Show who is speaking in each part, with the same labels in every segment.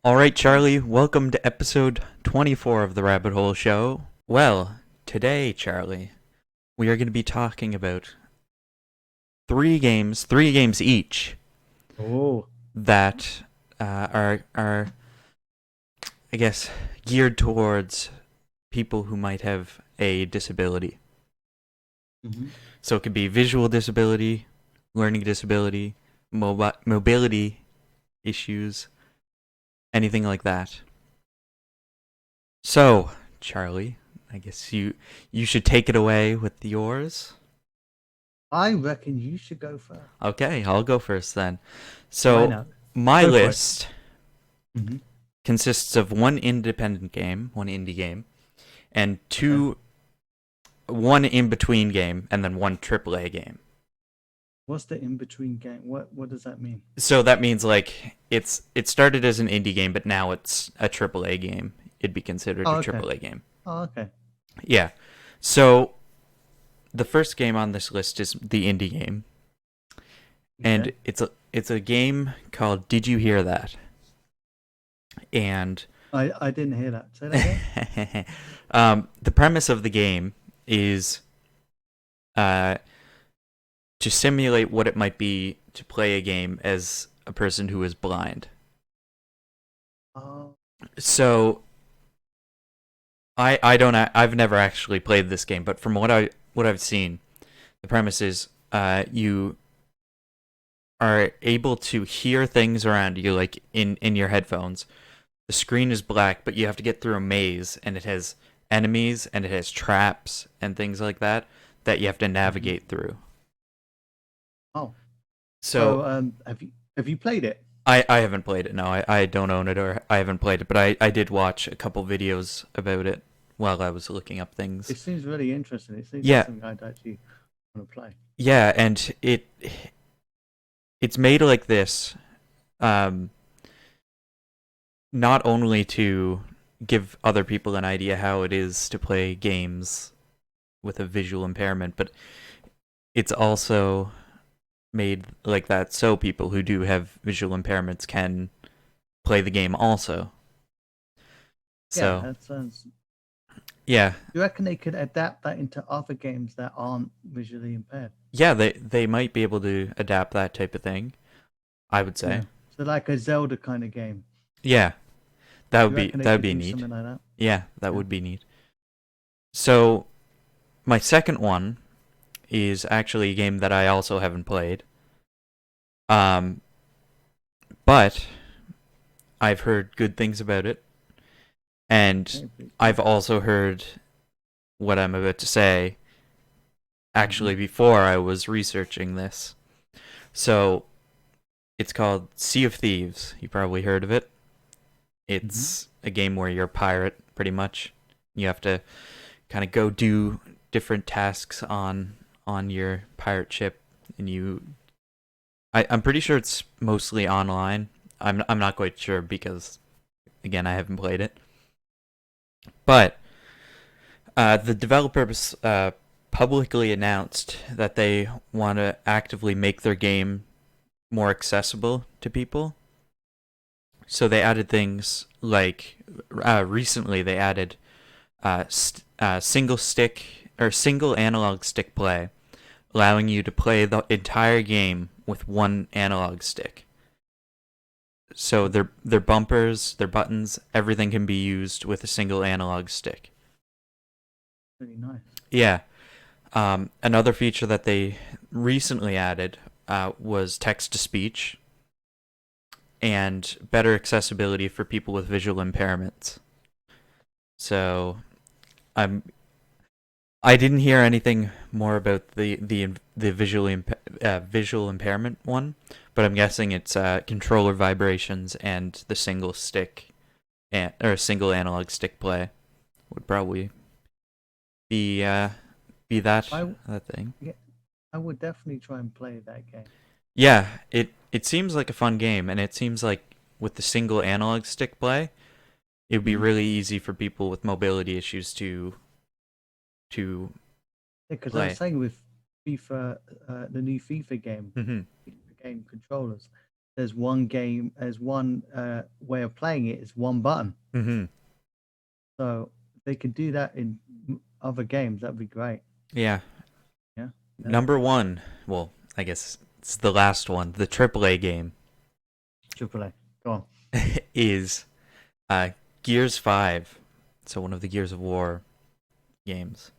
Speaker 1: All right, Charlie, welcome to episode 24 of the Rabbit Hole Show. Well, today, Charlie, we are going to be talking about three games each
Speaker 2: Oh,
Speaker 1: that are I guess geared towards people who might have a disability.
Speaker 2: hmm
Speaker 1: So it could be visual disability, learning disability, mobility issues, anything like that. So, Charlie, I guess you should take it away with yours.
Speaker 2: I reckon you should go first.
Speaker 1: Okay, I'll go first then.
Speaker 2: Why
Speaker 1: So,
Speaker 2: not?
Speaker 1: my
Speaker 2: Go for it.
Speaker 1: list
Speaker 2: hmm
Speaker 1: consists of one independent game, one indie game, and
Speaker 2: Okay.
Speaker 1: one in between game, and then one AAA game.
Speaker 2: What's the in between game? What does that mean?
Speaker 1: So that means like it started as an indie game, but now it's a AAA game. It'd be considered a
Speaker 2: Oh, okay.
Speaker 1: AAA game.
Speaker 2: Oh, okay.
Speaker 1: Yeah. So the first game on this list is the indie game, and
Speaker 2: Okay.
Speaker 1: it's a game called Did You Hear That? And
Speaker 2: I didn't hear that. Say that again.
Speaker 1: the premise of the game is uh, to simulate what it might be to play a game as a person who is blind.
Speaker 2: Oh,
Speaker 1: So I've never actually played this game, but from what I've seen, the premise is you are able to hear things around you, like in your headphones. The screen is black, but you have to get through a maze, and it has enemies and it has traps and things like that that you have to
Speaker 2: hmm
Speaker 1: navigate through.
Speaker 2: oh.
Speaker 1: So
Speaker 2: So, have you played it?
Speaker 1: I haven't played it. No, I don't own it or I haven't played it, but I did watch a couple videos about it while I was looking up things.
Speaker 2: It seems really interesting. It seems like
Speaker 1: Yeah,
Speaker 2: something I'd actually want to play.
Speaker 1: yeah, and it's made like this, um, not only to give other people an idea how it is to play games with a visual impairment, but it's also made like that so people who do have visual impairments can play the game also.
Speaker 2: Yeah,
Speaker 1: So,
Speaker 2: that sounds.
Speaker 1: yeah.
Speaker 2: You reckon they could adapt that into other games that aren't visually impaired?
Speaker 1: Yeah, they might be able to adapt that type of thing, I would say.
Speaker 2: Yeah. So like a Zelda kind of game.
Speaker 1: Yeah,
Speaker 2: You reckon they
Speaker 1: that would
Speaker 2: could
Speaker 1: be
Speaker 2: do
Speaker 1: neat.
Speaker 2: something like that?
Speaker 1: Yeah, that
Speaker 2: Yeah.
Speaker 1: would be neat. So, my second one is actually a game that I also haven't played. Um, but I've heard good things about it, and
Speaker 2: Maybe.
Speaker 1: I've also heard what I'm about to say
Speaker 2: Mm-hmm.
Speaker 1: actually before I was researching this. So, it's called Sea of Thieves. You probably heard of it.
Speaker 2: Mm-hmm.
Speaker 1: It's a game where you're a pirate, pretty much. You have to kind of go do different tasks on your pirate ship, and I'm pretty sure it's mostly online. I'm not quite sure because again I haven't played it. But the developers publicly announced that they want to actively make their game more accessible to people. So they added things like recently they added single stick or single analog stick play, allowing you to play the entire game with one analog stick. So their bumpers, their buttons, everything can be used with a single analog stick.
Speaker 2: Really nice.
Speaker 1: Yeah. Another feature that they recently added was text to speech and better accessibility for people with visual impairments. So I'm I didn't hear anything more about the visual impairment one, but I'm guessing it's controller vibrations and the single stick or single analog stick play would probably be
Speaker 2: I
Speaker 1: that thing.
Speaker 2: yeah, I would definitely try and play that game.
Speaker 1: Yeah, it seems like a fun game, and it seems like with the single analog stick play, it would be
Speaker 2: Mm-hmm.
Speaker 1: really easy for people with mobility issues to
Speaker 2: Yeah, because I was
Speaker 1: play.
Speaker 2: saying with FIFA, the new FIFA game,
Speaker 1: Hmm.
Speaker 2: FIFA game controllers. there's one game, there's one way of playing it. It's one button.
Speaker 1: Mm-hmm.
Speaker 2: So if they could do that in other games, that'd be great.
Speaker 1: Yeah.
Speaker 2: Yeah.
Speaker 1: Number one. Well, I guess it's the last one. The AAA game
Speaker 2: AAA. Go on.
Speaker 1: is Gears 5. So one of the Gears of War games.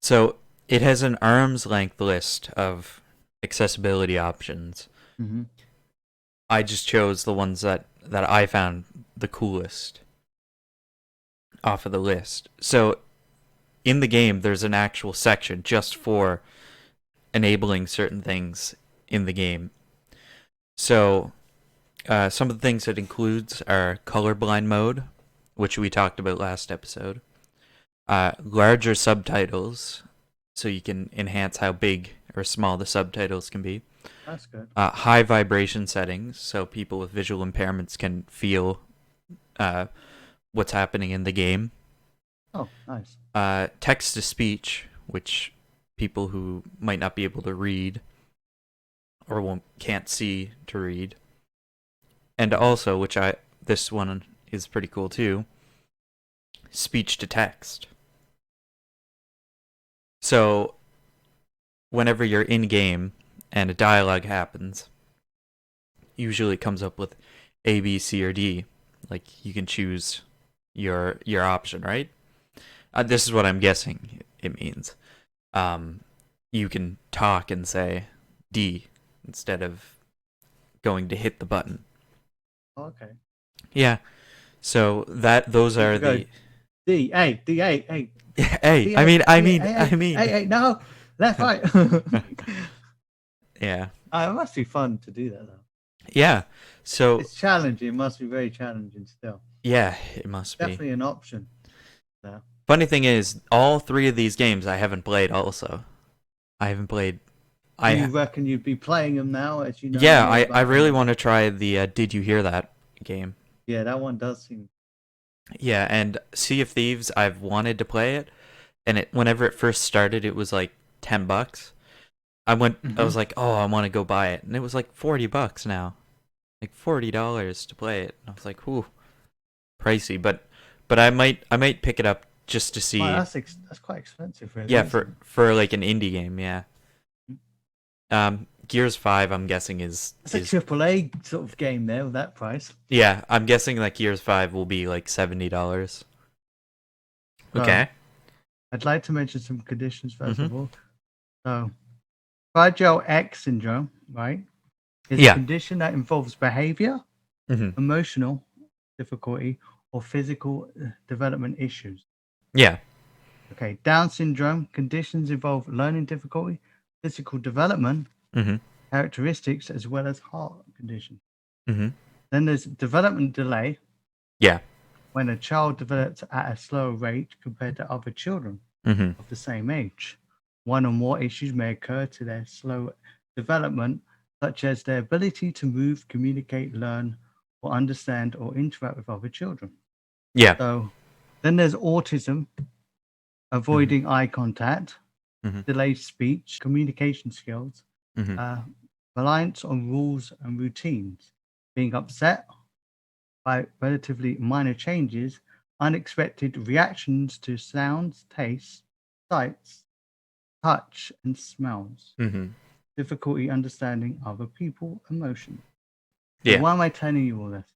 Speaker 1: So it has an arm's length list of accessibility options.
Speaker 2: Mm-hmm.
Speaker 1: I just chose the ones that I found the coolest off of the list. So in the game, there's an actual section just for enabling certain things in the game. So some of the things it includes are colorblind mode, which we talked about last episode. Larger subtitles, so you can enhance how big or small the subtitles can be.
Speaker 2: That's good.
Speaker 1: High vibration settings, so people with visual impairments can feel what's happening in the game.
Speaker 2: Oh, nice.
Speaker 1: Text to speech, which people who might not be able to read or can't see to read. And also, this one is pretty cool too, speech to text. So whenever you're in game and a dialogue happens, usually it comes up with A, B, C, or D. Like you can choose your option, right? This is what I'm guessing it means. You can talk and say D instead of going to hit the button.
Speaker 2: Okay.
Speaker 1: Yeah. So those are the
Speaker 2: D A D A A.
Speaker 1: Hey, I mean.
Speaker 2: Hey, no, left, right.
Speaker 1: Yeah.
Speaker 2: It must be fun to do that though.
Speaker 1: Yeah. So
Speaker 2: it's challenging. It must be very challenging still.
Speaker 1: Yeah, it must be.
Speaker 2: Definitely an option. Yeah.
Speaker 1: Funny thing is, all three of these games I haven't played. Also, I haven't played.
Speaker 2: Do you reckon you'd be playing them now, as you know?
Speaker 1: Yeah, I really want to try the Did You Hear That game.
Speaker 2: Yeah, that one does seem.
Speaker 1: Yeah, and Sea of Thieves, I've wanted to play it, and whenever it first started, it was like $10. I was like, oh, I want to go buy it, and it was like $40 now, like $40 to play it. And I was like, ooh, pricey, but I might pick it up just to see.
Speaker 2: Wow, that's quite expensive, really.
Speaker 1: Yeah, for like an indie game, yeah. Gears 5, I'm guessing is
Speaker 2: a AAA sort of game there with that price.
Speaker 1: Yeah, I'm guessing that Gears 5 will be like $70. Okay.
Speaker 2: I'd like to mention some conditions first of all. So, Fragile X syndrome, right, is a condition that involves behavior, emotional difficulty, or physical development issues.
Speaker 1: Yeah.
Speaker 2: Okay. Down syndrome conditions involve learning difficulty, physical development, characteristics, as well as heart conditions. Then there's development delay.
Speaker 1: Yeah.
Speaker 2: When a child develops at a slower rate compared to other children of the same age. One or more issues may occur to their slow development, such as their ability to move, communicate, learn, or understand or interact with other children.
Speaker 1: Yeah.
Speaker 2: So then there's autism, avoiding eye contact, delayed speech, communication skills, reliance on rules and routines, being upset by relatively minor changes, unexpected reactions to sounds, tastes, sights, touch, and smells, difficulty understanding other people's emotions. So why am I telling you all this?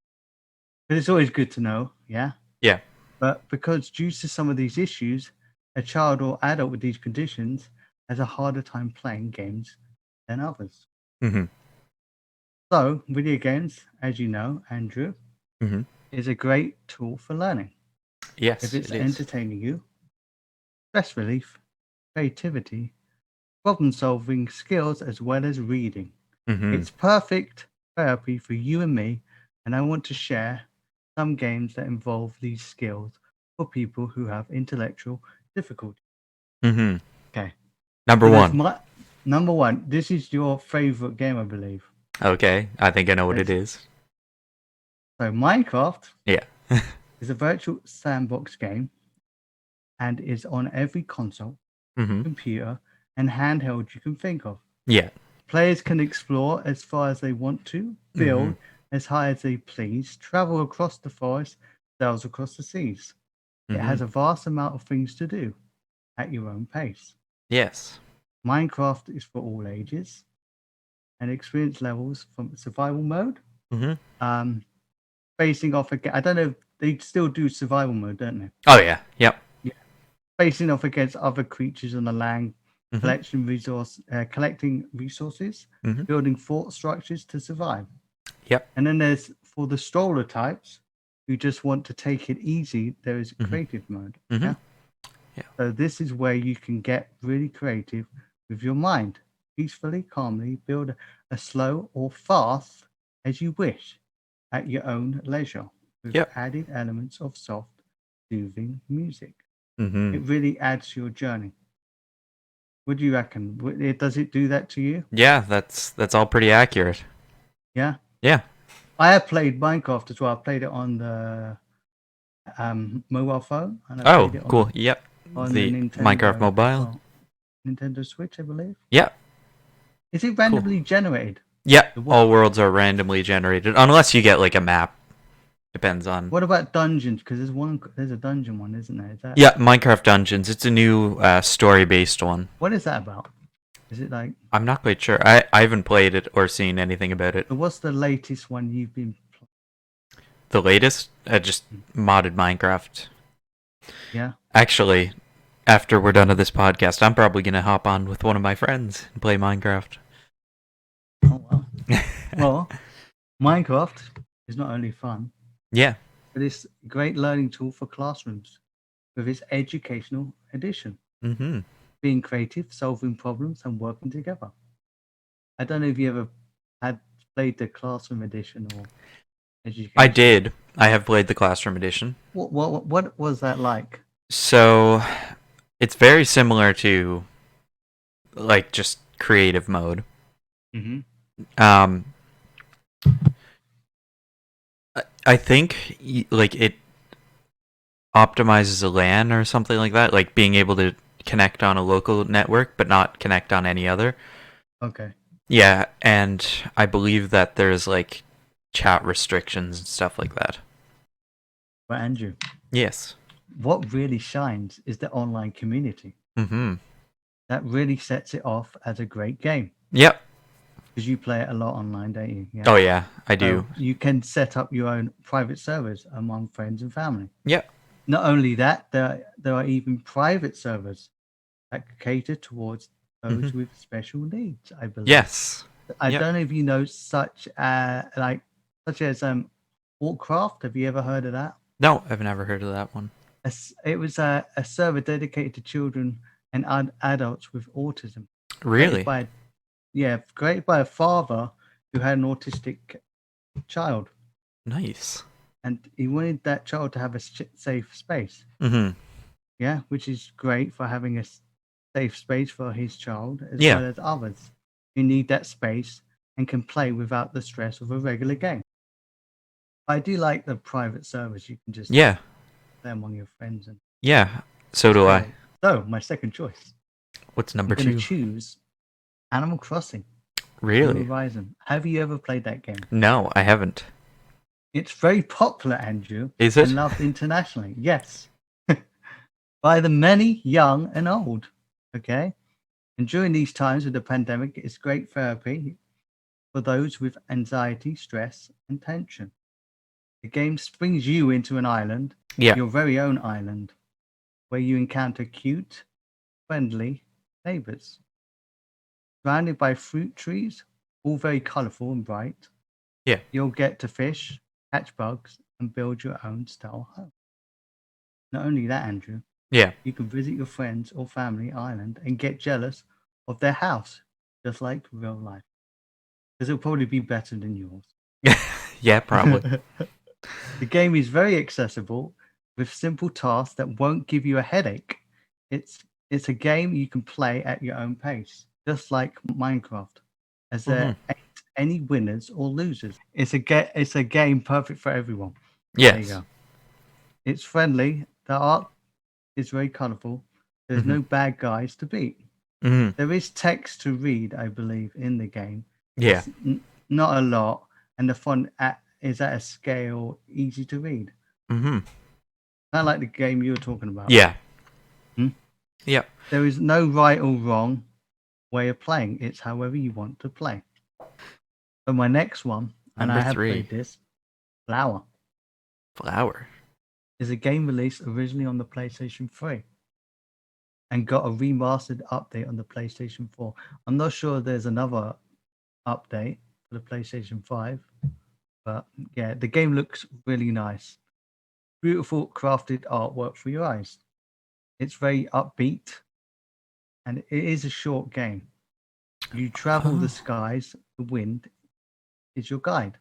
Speaker 2: Because it's always good to know, yeah?
Speaker 1: Yeah.
Speaker 2: But because due to some of these issues, a child or adult with these conditions has a harder time playing games than others. So, video games, as you know, Andrew, is a great tool for learning.
Speaker 1: Yes,
Speaker 2: if it's entertaining you, stress relief, creativity, problem-solving skills, as well as reading. It's perfect therapy for you and me, and I want to share some games that involve these skills for people who have intellectual difficulty. Okay.
Speaker 1: Number
Speaker 2: one. This is your favorite game, I believe.
Speaker 1: Okay, I think I know what it is.
Speaker 2: So Minecraft
Speaker 1: Yeah.
Speaker 2: is a virtual sandbox game and is on every console, computer, and handheld you can think of.
Speaker 1: Yeah.
Speaker 2: Players can explore as far as they want to, build as high as they please, travel across the forest, sail across the seas. It has a vast amount of things to do at your own pace.
Speaker 1: Yes.
Speaker 2: Minecraft is for all ages and experience levels from survival mode. Facing off again. I don't know if they still do survival mode, don't they?
Speaker 1: Oh yeah. Yep.
Speaker 2: Yeah. Facing off against other creatures on the land, collecting resources, building fort structures to survive.
Speaker 1: Yep.
Speaker 2: And then there's for the stroller types who just want to take it easy. There is creative mode. Yeah.
Speaker 1: Yeah.
Speaker 2: So this is where you can get really creative with your mind, peacefully, calmly build a slow or fast as you wish at your own leisure with added elements of soft, soothing music. It really adds to your journey. What do you reckon? Does it do that to you?
Speaker 1: Yeah, that's all pretty accurate.
Speaker 2: Yeah.
Speaker 1: Yeah.
Speaker 2: I have played Minecraft as well. I played it on the mobile phone, and I
Speaker 1: Oh,
Speaker 2: played it
Speaker 1: cool. Yep.
Speaker 2: on
Speaker 1: The
Speaker 2: the Nintendo
Speaker 1: Minecraft mobile.
Speaker 2: Nintendo Switch, I believe.
Speaker 1: Yeah.
Speaker 2: Is it randomly generated?
Speaker 1: Yeah. All worlds are randomly generated, unless you get like a map. Depends on.
Speaker 2: What about dungeons? Because there's a dungeon one, isn't there? Is that...
Speaker 1: Yeah, Minecraft Dungeons. It's a new story-based one.
Speaker 2: What is that about? Is it like...
Speaker 1: I'm not quite sure. I haven't played it or seen anything about it.
Speaker 2: So what's the latest one you've been playing?
Speaker 1: The latest? Just modded Minecraft.
Speaker 2: Yeah.
Speaker 1: Actually, after we're done with this podcast, I'm probably going to hop on with one of my friends and play Minecraft.
Speaker 2: Oh, wow. Well, Minecraft is not only fun.
Speaker 1: Yeah.
Speaker 2: But it's a great learning tool for classrooms with its educational edition. Being creative, solving problems, and working together. I don't know if you ever had played the classroom edition or education.
Speaker 1: I did. I have played the classroom edition.
Speaker 2: What was that like?
Speaker 1: So, it's very similar to, like, just creative mode. I think, like, it optimizes a LAN or something like that, like being able to connect on a local network but not connect on any other.
Speaker 2: Okay.
Speaker 1: Yeah, and I believe that there's like chat restrictions and stuff like that.
Speaker 2: But Andrew.
Speaker 1: Yes.
Speaker 2: What really shines is the online community. That really sets it off as a great game.
Speaker 1: Yep.
Speaker 2: Because you play it a lot online, don't you?
Speaker 1: Yeah. Oh yeah, I do.
Speaker 2: You can set up your own private servers among friends and family.
Speaker 1: Yep.
Speaker 2: Not only that, there are even private servers that cater towards those with special needs, I believe.
Speaker 1: Yes.
Speaker 2: I don't know if you know such as Warcraft. Have you ever heard of that?
Speaker 1: No, I've never heard of that one.
Speaker 2: It was a server dedicated to children and adults with autism.
Speaker 1: Really?
Speaker 2: Created by a father who had an autistic child.
Speaker 1: Nice.
Speaker 2: And he wanted that child to have a safe space. Yeah, which is great for having a safe space for his child as well as others who need that space and can play without the stress of a regular game. I do like the private servers. You can just play among your friends. And
Speaker 1: so do I.
Speaker 2: So, my second choice.
Speaker 1: What's number
Speaker 2: I'm
Speaker 1: 2?
Speaker 2: going to choose Animal Crossing.
Speaker 1: Really?
Speaker 2: Horizon. Have you ever played that game?
Speaker 1: No, I haven't.
Speaker 2: It's very popular, Andrew.
Speaker 1: Is it?
Speaker 2: And loved internationally. Yes. By the many, young and old. Okay? And during these times of the pandemic, it's great therapy for those with anxiety, stress, and tension. The game springs you into an island, your very own island, where you encounter cute, friendly neighbors. Surrounded by fruit trees, all very colorful and bright.
Speaker 1: Yeah.
Speaker 2: You'll get to fish, catch bugs, and build your own style home. Not only that, Andrew.
Speaker 1: Yeah.
Speaker 2: You can visit your friends or family island and get jealous of their house, just like real life. Because it'll probably be better than yours.
Speaker 1: Yeah, probably.
Speaker 2: The game is very accessible with simple tasks that won't give you a headache. It's a game you can play at your own pace, just like Minecraft, as there ain't any winners or losers. It's a game perfect for everyone.
Speaker 1: Yes.
Speaker 2: There you go. It's friendly. The art is very colorful. There's no bad guys to beat.
Speaker 1: Mm-hmm.
Speaker 2: There is text to read, I believe, in the game.
Speaker 1: Yeah.
Speaker 2: It's not a lot, and the font is at a scale easy to read.
Speaker 1: Mm-hmm.
Speaker 2: Kind of like the game you were talking about.
Speaker 1: Yeah.
Speaker 2: Hmm?
Speaker 1: Yep.
Speaker 2: There is no right or wrong way of playing. It's however you want to play. So my next one, and
Speaker 1: Number
Speaker 2: I have
Speaker 1: 3.
Speaker 2: played this, Flower,
Speaker 1: Flower.
Speaker 2: is a game released originally on the PlayStation 3 and got a remastered update on the PlayStation 4. I'm not sure there's another update for the PlayStation 5, but yeah, the game looks really nice. Beautiful crafted artwork for your eyes. It's very upbeat and it is a short game. You travel the skies, the wind is your guide,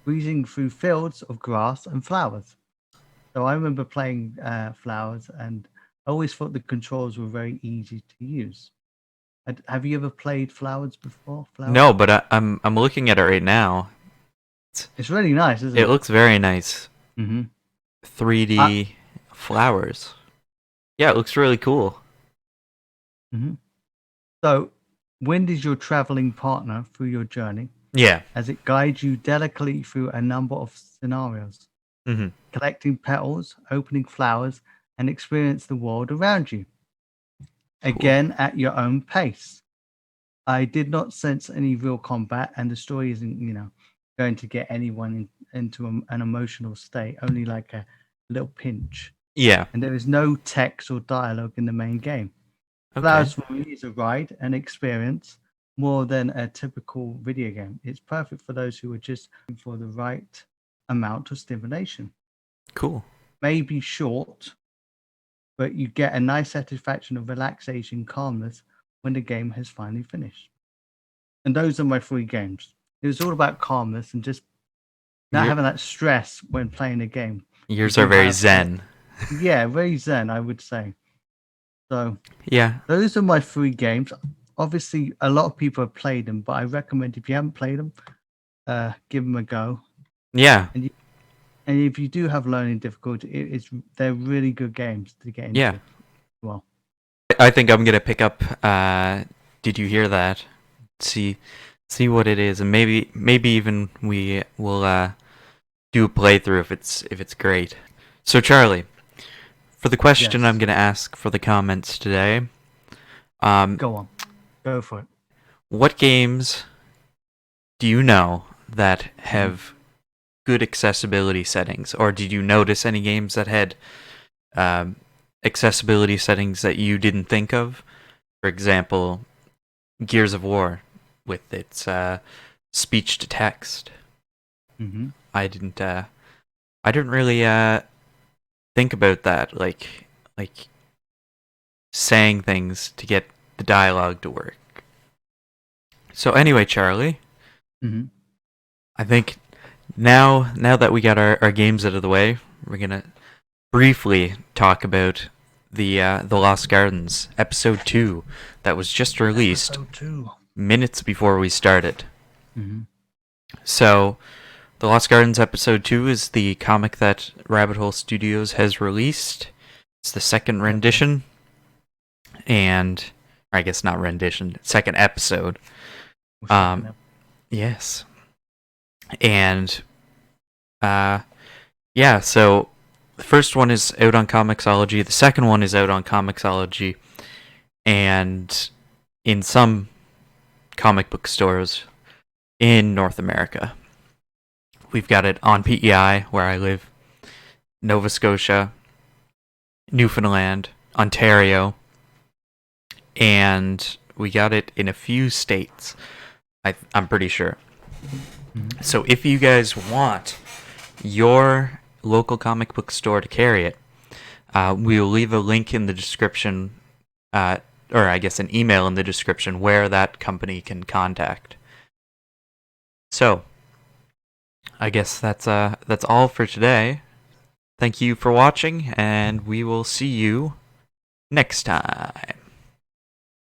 Speaker 2: breezing through fields of grass and flowers. So I remember playing Flowers, and I always thought the controls were very easy to use. Have you ever played Flowers before? Flower?
Speaker 1: No, but I'm looking at it right now.
Speaker 2: It's really nice, isn't
Speaker 1: It
Speaker 2: it?
Speaker 1: looks very nice.
Speaker 2: Mm-hmm.
Speaker 1: 3D flowers. Yeah, it looks really cool.
Speaker 2: Mm-hmm. So, wind is your traveling partner through your journey
Speaker 1: Yeah.
Speaker 2: as it guides you delicately through a number of scenarios,
Speaker 1: Mm-hmm.
Speaker 2: collecting petals, opening flowers, and experience the world around you. Again, at your own pace. I did not sense any real combat, and the story isn't, going to get anyone into an emotional state, only like a little pinch.
Speaker 1: Yeah.
Speaker 2: And there is no text or dialogue in the main game.
Speaker 1: Okay.
Speaker 2: Flowers for me is a ride, an experience, more than a typical video game. It's perfect for those who are just looking for the right amount of stimulation.
Speaker 1: Cool.
Speaker 2: Maybe short, but you get a nice satisfaction of relaxation, calmness when the game has finally finished. And those are my 3 games. It was all about calmness and just not having that stress when playing a game.
Speaker 1: Yours
Speaker 2: You
Speaker 1: are
Speaker 2: do
Speaker 1: very
Speaker 2: have,
Speaker 1: zen.
Speaker 2: yeah, very zen, I would say. So
Speaker 1: Yeah.
Speaker 2: those are my 3 games. Obviously, a lot of people have played them, but I recommend if you haven't played them, give them a go.
Speaker 1: Yeah.
Speaker 2: And if you do have learning difficulty, they're really good games to get into.
Speaker 1: Yeah.
Speaker 2: Well,
Speaker 1: I think I'm gonna pick up Did You Hear That? See what it is, and maybe even we will do a playthrough if it's great. So Charlie, for the question
Speaker 2: yes.
Speaker 1: I'm gonna ask for the comments today,
Speaker 2: Go on. Go for it.
Speaker 1: what games do you know that have good accessibility settings, or did you notice any games that had accessibility settings that you didn't think of? For example, Gears of War with its speech to text.
Speaker 2: Mm-hmm.
Speaker 1: I didn't really think about that, like saying things to get the dialogue to work. So anyway, Charlie,
Speaker 2: Mm-hmm.
Speaker 1: I think now that we got our games out of the way, we're gonna briefly talk about the Lost Gardens episode 2 that was just released
Speaker 2: Episode 2.
Speaker 1: minutes before we started.
Speaker 2: Mm-hmm.
Speaker 1: So, The Lost Gardens episode 2 is the comic that Rabbit Hole Studios has released. It's the second rendition, and I guess not rendition, second episode. Yes. And yeah, so the first one is out on comixology, the second one is out on comixology, and in some comic book stores in North America. We've got it on PEI, where I live, Nova Scotia, Newfoundland, Ontario, and we got it in a few states, I'm pretty sure.
Speaker 2: Mm-hmm.
Speaker 1: So if you guys want your local comic book store to carry it, we'll leave a link in the description, or I guess an email in the description where that company can contact. So, I guess that's all for today. Thank you for watching, and we will see you next time.